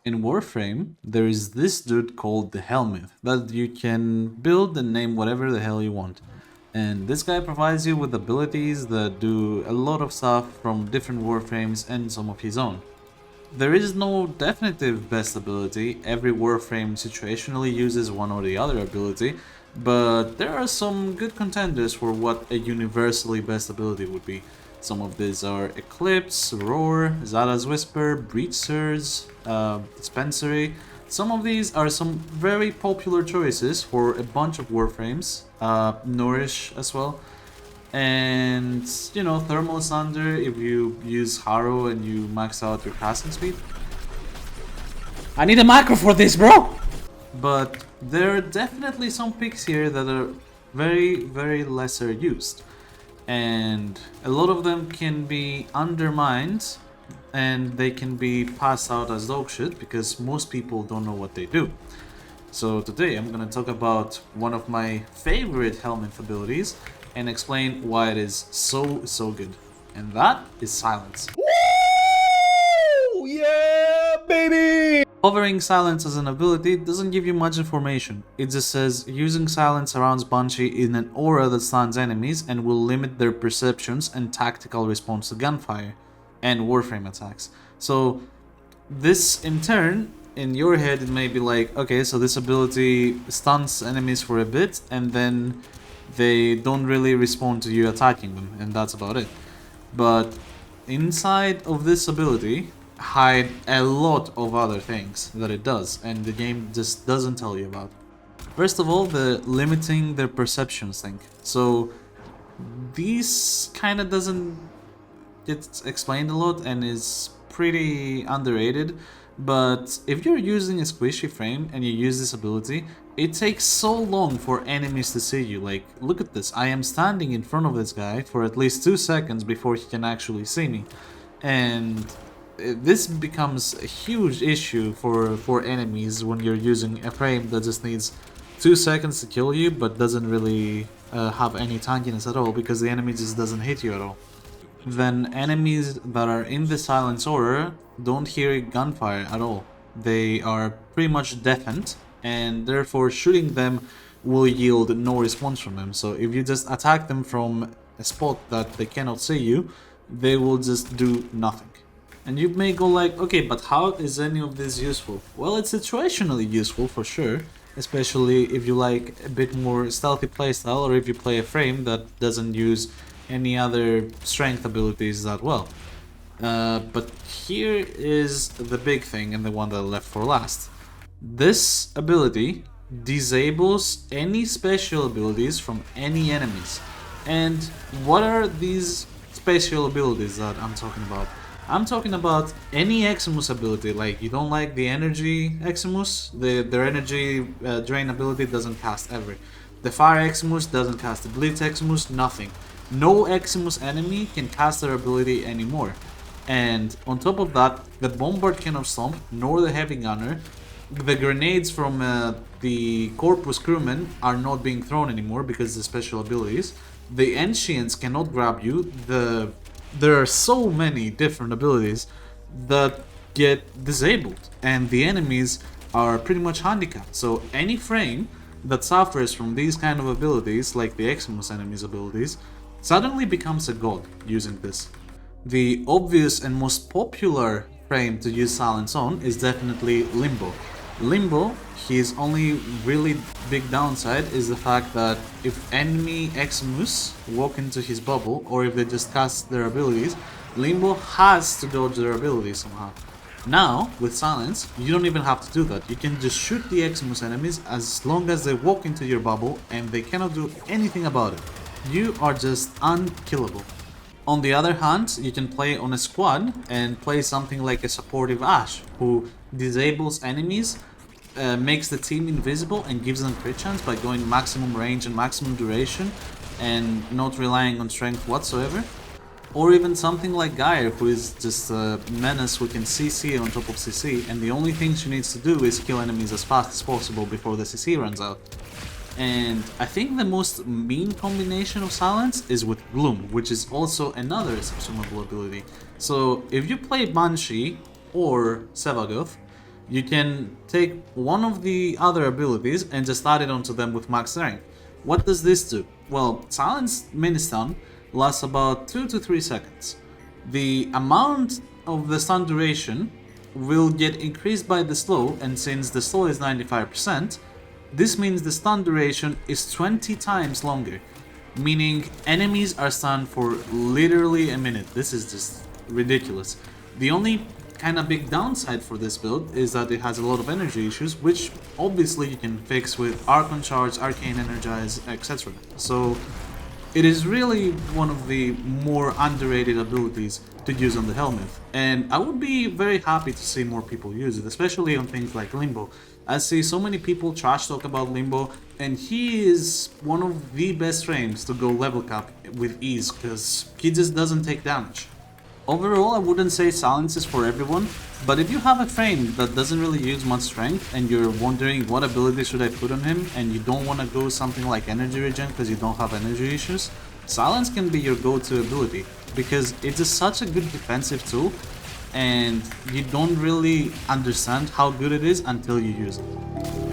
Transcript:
In Warframe, there is this dude called the Helmet that you can build and name whatever the hell you want. And this guy provides you with abilities that do a lot of stuff from different Warframes and some of his own. There is no definitive best ability, every Warframe situationally uses one or the other ability, but there are some good contenders for what a universally best ability would be. Some of these are Eclipse, Roar, Zada's Whisper, Breach Surge, Dispensary. Some of these are some very popular choices for a bunch of Warframes, Nourish as well. And, you know, Thermal Sunder if you use Harrow and you max out your casting speed. I need a macro for this, bro! But there are definitely some picks here that are very lesser used. And a lot of them can be undermined and they can be passed out as dog shit because most people don't know what they do. So today I'm gonna talk about one of my favorite helmet abilities and explain why it is so good. And that is silence. Woo! Yeah, baby! Hovering silence as an ability doesn't give you much information. It just says using silence surrounds Banshee in an aura that stuns enemies and will limit their perceptions and tactical response to gunfire and Warframe attacks. So this in turn, in your head it may be like, okay, so this ability stuns enemies for a bit and then they don't really respond to you attacking them, and that's about it. But inside of this ability hide a lot of other things that it does, and the game just doesn't tell you about. First of all, the limiting their perceptions thing. So this kind of doesn't get explained a lot and is pretty underrated. But if you're using a squishy frame and you use this ability, it takes so long for enemies to see you. Like, look at this, I am standing in front of this guy for at least 2 seconds before he can actually see me. And this becomes a huge issue for enemies when you're using a frame that just needs 2 seconds to kill you but doesn't really have any tankiness at all because the enemy just doesn't hit you at all. Then enemies that are in the silence aura don't hear gunfire at all. They are pretty much deafened and therefore shooting them will yield no response from them. So if you just attack them from a spot that they cannot see you, they will just do nothing. And you may go like, okay, but how is any of this useful? Well, it's situationally useful for sure, especially if you like a bit more stealthy playstyle or if you play a frame that doesn't use any other strength abilities that well. But here is the big thing and the one that I left for last. This ability disables any special abilities from any enemies. And what are these special abilities that I'm talking about? I'm talking about any Eximus ability. Like, you don't like the energy Eximus, their energy drain ability doesn't cast ever. The fire Eximus doesn't cast, the blitz Eximus, nothing. No Eximus enemy can cast their ability anymore. And on top of that, the Bombard cannot stomp, nor the Heavy Gunner. The grenades from the Corpus Crewmen are not being thrown anymore because of the special abilities. The Ancients cannot grab you. There are so many different abilities that get disabled, and the enemies are pretty much handicapped. So any frame that suffers from these kind of abilities, like the Eximus enemies abilities, suddenly becomes a god using this. The obvious and most popular frame to use silence on is definitely Limbo. Limbo, his only really big downside is the fact that if enemy Eximus walk into his bubble or if they just cast their abilities, Limbo has to dodge their abilities somehow. Now, with silence, you don't even have to do that. You can just shoot the Eximus enemies as long as they walk into your bubble and they cannot do anything about it. You are just unkillable. On the other hand, you can play on a squad and play something like a supportive Ashe, who disables enemies, makes the team invisible and gives them crit chance by going maximum range and maximum duration and not relying on strength whatsoever. Or even something like Gaia, who is just a menace who can CC on top of CC, and the only thing she needs to do is kill enemies as fast as possible before the CC runs out. And I think the most mean combination of silence is with Gloom, which is also another subsumable ability. So if you play Banshee or Sevagoth, You can take one of the other abilities and just add it onto them with max strength. What does this do? Well, Silence Mini-Stun lasts about 2 to 3 seconds. The amount of the stun duration will get increased by the slow, and since the slow is 95%, this means the stun duration is 20 times longer, meaning enemies are stunned for literally a minute. This is just ridiculous. The only kind of big downside for this build is that it has a lot of energy issues, which obviously you can fix with Archon Charge, Arcane Energize, etc. So it is really one of the more underrated abilities to use on the helmet, and I would be very happy to see more people use it, especially on things like Limbo. I see so many people trash talk about Limbo, and he is one of the best frames to go level cap with ease, because he just doesn't take damage. Overall, I wouldn't say Silence is for everyone, but if you have a frame that doesn't really use much strength and you're wondering what ability should I put on him and you don't want to go something like energy regen because you don't have energy issues, Silence can be your go-to ability because it is such a good defensive tool and you don't really understand how good it is until you use it.